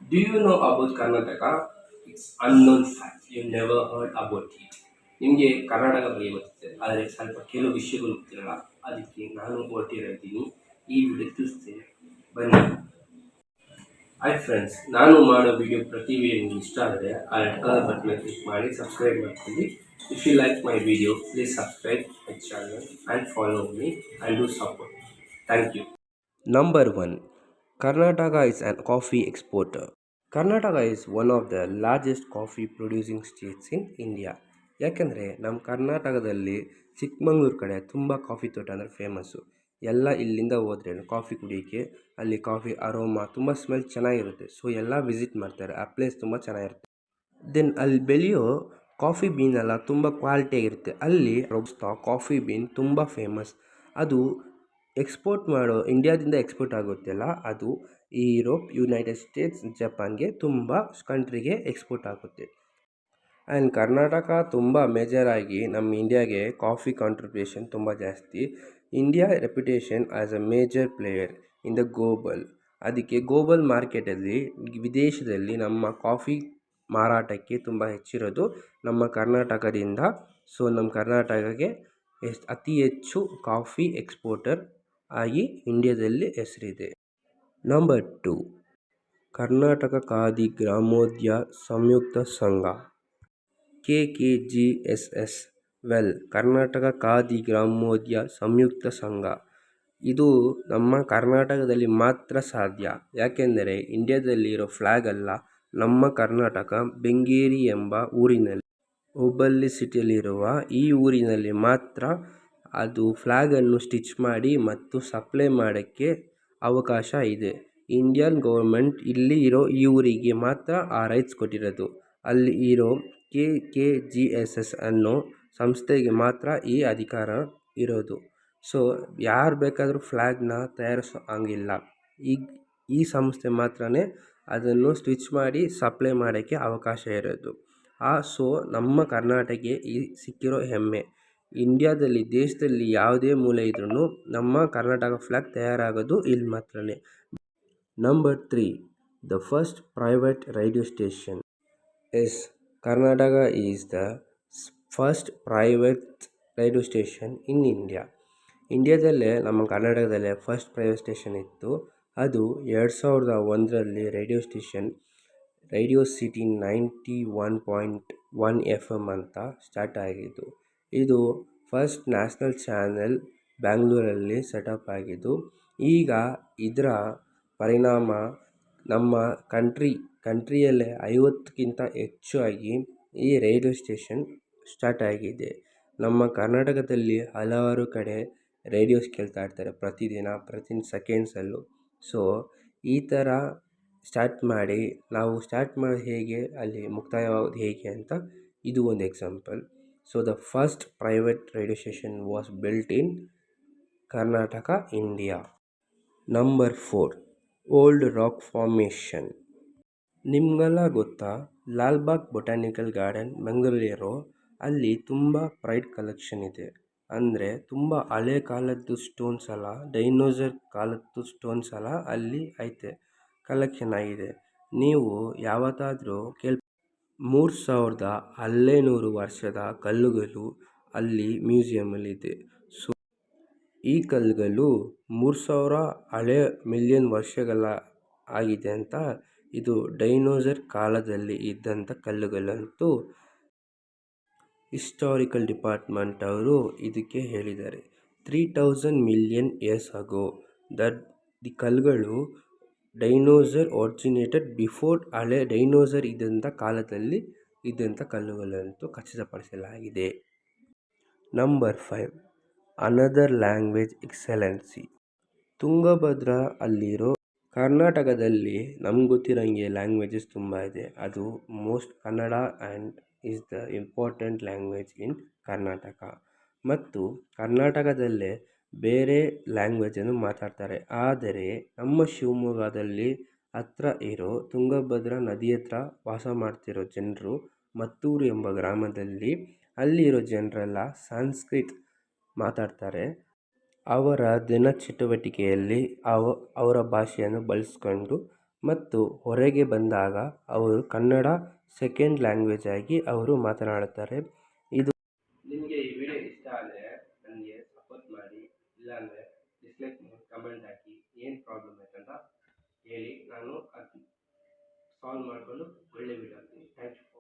Do you know about Karnataka? It's unknown fact. You never heard about it. ನಿಮಗೆ ಕರ್ನಾಟಕ ಬಗ್ಗೆ ಗೊತ್ತಿದೆ ಆದರೆ ಸ್ವಲ್ಪ ಕೆಲವು ವಿಷಯಗಳು ಗೊತ್ತಿರಲ್ಲ. ಅದಕ್ಕೆ ನಾನು ಹೊರಟಿದ್ದೀನಿ ಈ ವಿಡಿಯೋ ತಿಳಿಸ್ತೇನೆ. ಬನ್ನಿ. ಹಾಯ್ ಫ್ರೆಂಡ್ಸ್, ನಾನು ಮಾಡೋ ವಿಡಿಯೋ ಪ್ರತಿ ವಿಡಿಯೋ ನಿಮ್ಗೆ ಇಷ್ಟ ಆದರೆ ಆ ರೆಡ್ ಕಲರ್ ಬಟನ್ ಕ್ಲಿಕ್ ಮಾಡಿ ಸಬ್ಸ್ಕ್ರೈಬ್ ಮಾಡ್ಕೊಳ್ಳಿ. If you like my video please subscribe my channel and follow me and do support. Thank you. Number 1. Karnataka is an coffee exporter. Karnataka is one of the largest coffee producing states in India. ಯಾಕೆಂದರೆ ನಮ್ಮ ಕರ್ನಾಟಕದಲ್ಲಿ ಚಿಕ್ಕಮಂಗ್ಳೂರು ಕಡೆ ತುಂಬ coffee ತೋಟ ಅಂದರೆ famous. ಎಲ್ಲ ಇಲ್ಲಿಂದ ಹೋದ್ರೆ ಕಾಫಿ ಕುಡಿಯೋಕ್ಕೆ, ಅಲ್ಲಿ ಕಾಫಿ ಅರೋಮಾ ತುಂಬ ಸ್ಮೆಲ್ ಚೆನ್ನಾಗಿರುತ್ತೆ. ಸೊ ಎಲ್ಲ ವಿಸಿಟ್ ಮಾಡ್ತಾರೆ, ಆ ಪ್ಲೇಸ್ ತುಂಬ ಚೆನ್ನಾಗಿರುತ್ತೆ. ದೆನ್ ಅಲ್ಲಿ ಬೆಳೆಯೋ ಕಾಫಿ ಬೀನ್ ಎಲ್ಲ ತುಂಬ ಕ್ವಾಲಿಟಿಯಾಗಿರುತ್ತೆ. ಅಲ್ಲಿ ರೋಬಸ್ಟಾ ಕಾಫಿ ಬೀನ್ ತುಂಬ ಫೇಮಸ್. ಅದು ಎಕ್ಸ್ಪೋರ್ಟ್ ಮಾಡೋ ಇಂಡಿಯಾದಿಂದ ಎಕ್ಸ್ಪೋರ್ಟ್ ಆಗುತ್ತಲ್ಲ, ಅದು ಯುರೋಪ್, ಯುನೈಟೆಡ್ ಸ್ಟೇಟ್ಸ್, ಜಪಾನ್ಗೆ ತುಂಬ ಕಂಟ್ರಿಗೆ ಎಕ್ಸ್ಪೋರ್ಟ್ ಆಗುತ್ತೆ. ಆ್ಯಂಡ್ ಕರ್ನಾಟಕ ತುಂಬ ಮೇಜರಾಗಿ ನಮ್ಮ ಇಂಡಿಯಾಗೆ ಕಾಫಿ ಕಾಂಟ್ರಿಬ್ಯೂಷನ್ ತುಂಬ ಜಾಸ್ತಿ. India reputation as a major player in the global. ಅದಕ್ಕೆ ಗ್ಲೋಬಲ್ ಮಾರ್ಕೆಟಲ್ಲಿ ವಿದೇಶದಲ್ಲಿ ನಮ್ಮ ಕಾಫಿ ಮಾರಾಟಕ್ಕೆ ತುಂಬ ಹೆಚ್ಚಿರೋದು ನಮ್ಮ ಕರ್ನಾಟಕದಿಂದ. ಸೊ ನಮ್ಮ ಕರ್ನಾಟಕಕ್ಕೆ ಅತಿ ಹೆಚ್ಚು ಕಾಫಿ ಎಕ್ಸ್ಪೋರ್ಟರ್ ಆಗಿ ಇಂಡಿಯಾದಲ್ಲಿ ಹೆಸರಿದೆ. ನಂಬರ್ 2. ಕರ್ನಾಟಕ ಖಾದಿ ಗ್ರಾಮೋದ್ಯ ಸಂಯುಕ್ತ ಸಂಘ, KKGSS. ಕರ್ನಾಟಕ ಖಾದಿ ಗ್ರಾಮೋದ್ಯ ಸಂಯುಕ್ತ ಸಂಘ ಇದು ನಮ್ಮ ಕರ್ನಾಟಕದಲ್ಲಿ ಮಾತ್ರ ಸಾಧ್ಯ. ಯಾಕೆಂದರೆ ಇಂಡಿಯಾದಲ್ಲಿ ಇರೋ ಫ್ಲ್ಯಾಗ್ ಅಲ್ಲ, ನಮ್ಮ ಕರ್ನಾಟಕ ಬೆಂಗೇರಿ ಎಂಬ ಊರಿನಲ್ಲಿ, ಹುಬ್ಬಳ್ಳಿ ಸಿಟಿಯಲ್ಲಿರುವ ಈ ಊರಿನಲ್ಲಿ ಮಾತ್ರ ಅದು ಫ್ಲ್ಯಾಗನ್ನು ಸ್ಟಿಚ್ ಮಾಡಿ ಮತ್ತು ಸಪ್ಲೈ ಮಾಡೋಕ್ಕೆ ಅವಕಾಶ ಇದೆ. ಇಂಡಿಯನ್ ಗೌರ್ಮೆಂಟ್ ಇಲ್ಲಿ ಇರೋ ಈ ಊರಿಗೆ ಮಾತ್ರ ಆ ರೈಟ್ಸ್ ಕೊಟ್ಟಿರೋದು. ಅಲ್ಲಿ ಇರೋ KKGSS ಅನ್ನೋ ಸಂಸ್ಥೆಗೆ ಮಾತ್ರ ಈ ಅಧಿಕಾರ ಇರೋದು. ಸೊ ಯಾರು ಬೇಕಾದರೂ ಫ್ಲ್ಯಾಗ್ನ ತಯಾರಿಸೋ ಹಂಗಿಲ್ಲ. ಈ ಸಂಸ್ಥೆ ಮಾತ್ರನೇ ಅದನ್ನು ಸ್ಟಿಚ್ ಮಾಡಿ ಸಪ್ಲೈ ಮಾಡೋಕ್ಕೆ ಅವಕಾಶ ಇರೋದು. ಸೊ ನಮ್ಮ ಕರ್ನಾಟಕಕ್ಕೆ ಈ ಸಿಕ್ಕಿರೋ ಹೆಮ್ಮೆ. ಇಂಡಿಯಾದಲ್ಲಿ, ದೇಶದಲ್ಲಿ ಯಾವುದೇ ಮೂಲೆ ಇದ್ರೂ ನಮ್ಮ ಕರ್ನಾಟಕ ಫ್ಲ್ಯಾಗ್ ತಯಾರಾಗೋದು ಇಲ್ಲಿ ಮಾತ್ರನೇ. Number 3. The first private radio station. Karnataka is the first private radio station in India. ಇಂಡಿಯಾದಲ್ಲೇ ನಮ್ಮ ಕರ್ನಾಟಕದಲ್ಲೇ ಫಸ್ಟ್ ಪ್ರೈವೇಟ್ ಸ್ಟೇಷನ್ ಇತ್ತು. ಅದು 2001ರಲ್ಲಿ radio station radio city 91.1 FM ಅಂತ ಸ್ಟಾರ್ಟ್ ಆಗಿದ್ದು. ಇದು ಫಸ್ಟ್ ನ್ಯಾಷನಲ್ ಚಾನೆಲ್ ಬ್ಯಾಂಗ್ಳೂರಲ್ಲಿ ಸೆಟಪ್ ಆಗಿದ್ದು. ಈಗ ಇದರ ಪರಿಣಾಮ ನಮ್ಮ ಕಂಟ್ರಿಯಲ್ಲೇ 50ಕ್ಕಿಂತ ಹೆಚ್ಚಾಗಿ ಈ ರೇಡಿಯೋ ಸ್ಟೇಷನ್ ಸ್ಟಾರ್ಟ್ ಆಗಿದೆ. ನಮ್ಮ ಕರ್ನಾಟಕದಲ್ಲಿ ಹಲವಾರು ಕಡೆ ರೇಡಿಯೋಸ್ ಕೇಳ್ತಾ ಇರ್ತಾರೆ ಪ್ರತಿ ಸೆಕೆಂಡ್ಸಲ್ಲೂ. ಸೊ ಈ ಥರ ಸ್ಟಾರ್ಟ್ ಮಾಡಿ, ನಾವು ಸ್ಟಾರ್ಟ್ ಮಾಡೋದು ಹೇಗೆ, ಅಲ್ಲಿ ಮುಕ್ತಾಯವಾಗೋದು ಹೇಗೆ ಅಂತ ಇದು ಒಂದು example. So the first private radio station was built in Karnataka, India. Number 4. Old rock formation. ನಿಮಗೆಲ್ಲ ಗೊತ್ತಾ, ಲಾಲ್ಬಾಗ್ ಬೊಟಾನಿಕಲ್ ಗಾರ್ಡನ್ ಬೆಂಗಳೂರಿರೋ ಅಲ್ಲಿ ತುಂಬ ಪ್ರೈಡ್ ಕಲೆಕ್ಷನ್ ಇದೆ. ಅಂದರೆ ತುಂಬ ಹಳೆ ಕಾಲದ್ದು ಸ್ಟೋನ್ಸ್ ಎಲ್ಲ, ಡೈನೋಸರ್ ಕಾಲದ್ದು ಸ್ಟೋನ್ಸ್ ಎಲ್ಲ ಅಲ್ಲಿ ಐತೆ, ಕಲೆಕ್ಷನ್ ಆಗಿದೆ. ನೀವು ಯಾವತ್ತಾದರೂ 3600 ವರ್ಷದ ಕಲ್ಲುಗಳು ಅಲ್ಲಿ ಮ್ಯೂಸಿಯಮಲ್ಲಿದೆ. ಸೊ ಈ ಕಲ್ಲುಗಳು 3000 ಹಳೆ ಮಿಲಿಯನ್ ವರ್ಷಗಳ ಆಗಿದೆ ಅಂತ. ಇದು ಡೈನೋಸರ್ ಕಾಲದಲ್ಲಿ ಇದ್ದಂಥ ಕಲ್ಲುಗಳಂತೂ ಹಿಸ್ಟಾರಿಕಲ್ ಡಿಪಾರ್ಟ್ಮೆಂಟ್ ಅವರು ಇದಕ್ಕೆ ಹೇಳಿದ್ದಾರೆ. 3000 million years ago that the ಕಲ್ಲುಗಳು ಡೈನೋಸರ್ ಒರಿಜಿನೇಟೆಡ್ ಬಿಫೋರ್. ಹಳೆ ಡೈನೋಸರ್ ಇದ್ದಂಥ ಕಾಲದಲ್ಲಿ ಇದ್ದಂಥ ಕಲ್ಲುಗಳಂತೂ ಖಚಿತಪಡಿಸಲಾಗಿದೆ. Number 5. Another language excellency. Tungabhadra ಅಲ್ಲಿರೋ ಕರ್ನಾಟಕದಲ್ಲಿ ನಮ್ಗೆ ಗೊತ್ತಿರೋಂಗೆ ಲ್ಯಾಂಗ್ವೇಜಸ್ ತುಂಬ ಇದೆ. ಅದು most Kannada and is the important language in Karnataka. ಮತ್ತು ಕರ್ನಾಟಕದಲ್ಲೇ ಬೇರೆ ಲ್ಯಾಂಗ್ವೇಜನ್ನು ಮಾತಾಡ್ತಾರೆ. ಆದರೆ ನಮ್ಮ ಶಿವಮೊಗ್ಗದಲ್ಲಿ ಹತ್ರ ಇರೋ ತುಂಗಭದ್ರಾ ನದಿ ಹತ್ರ ವಾಸ ಮಾಡ್ತಿರೋ ಜನರು, ಮತ್ತೂರು ಎಂಬ ಗ್ರಾಮದಲ್ಲಿ ಅಲ್ಲಿರೋ ಜನರೆಲ್ಲ ಸಂಸ್ಕೃತ ಮಾತಾಡ್ತಾರೆ. ಅವರ ದಿನ ಚಟುವಟಿಕೆಯಲ್ಲಿ ಅವರ ಭಾಷೆಯನ್ನು ಬಳಸ್ಕೊಂಡು ಮತ್ತು ಹೊರಗೆ ಬಂದಾಗ ಅವರು ಕನ್ನಡ ಸೆಕೆಂಡ್ ಲ್ಯಾಂಗ್ವೇಜ್ ಆಗಿ ಅವರು ಮಾತನಾಡುತ್ತಾರೆ. ಇದು ನಿಮಗೆ ಈ ವಿಡಿಯೋ ಇಷ್ಟ ಆದರೆ ನನಗೆ ಸಪೋರ್ಟ್ ಮಾಡಿ, ಇಲ್ಲಾಂದರೆ ಡಿಸ್ಲೈಕ್ ಕಮೆಂಟ್ ಹಾಕಿ, ಏನು ಪ್ರಾಬ್ಲಮ್ ಆಯ್ತಂತ ಹೇಳಿ, ನಾನು ಅದು ಸಾಲ್ವ್ ಮಾಡಿಕೊಂಡು ಒಳ್ಳೆ ವಿಡಿಯೋ ಹಾಕ್ತೀನಿ. Thank you.